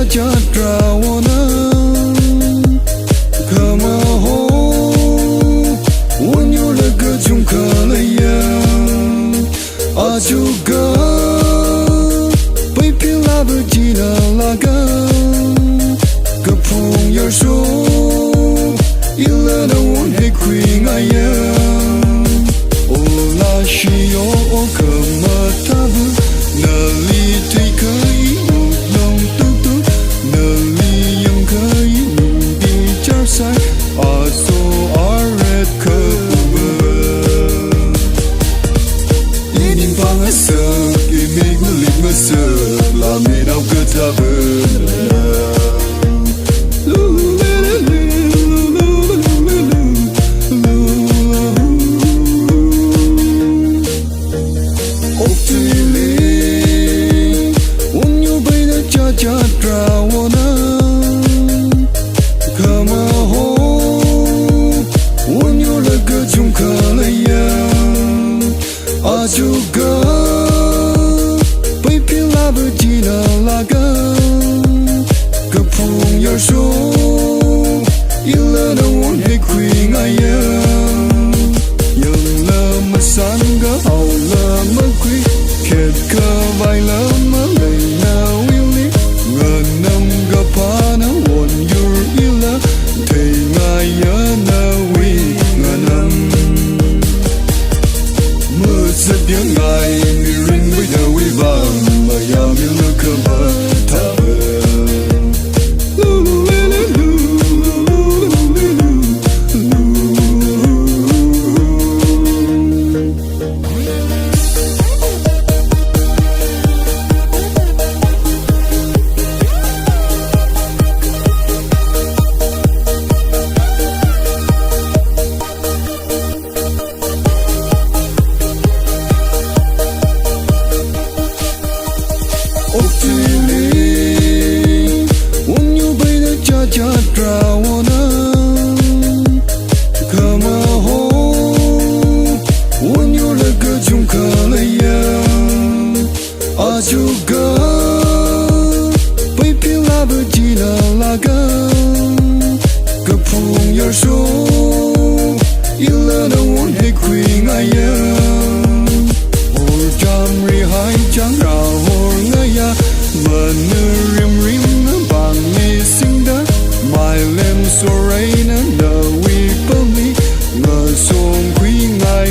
cha trawana kama ho wanyo la ka chung kala ya ajuga pai pila bajina laga kapung yar so ila na won he queen aya ola shiyo kama tabu na li take long tu tu na li yang kai nu di char sai aso aret cover in pang asa ki me gu li ma sa la me nau ka ta ba cha trawana kama ho wanyo la ka chung kala ya ajuga pai pila bajina laga kapung yar so ila na won he queen aya yang la masanga au la ma qui ket ka vai la ma lei na nam ga pa na won yur ila thei nga ya na wi nga nam mơ sa tiếng ngai mi ring với the wi ba ma ya mi na ka ba ta cha trawana kama ho wanyo la ka chung kala ya ajuga pai pila bajina laga kapung yar so ila na won he queen aya or jam ri hai chang ra hor ngaya man rim rim bang ni sing da my lem so rain and the we believe the song queen I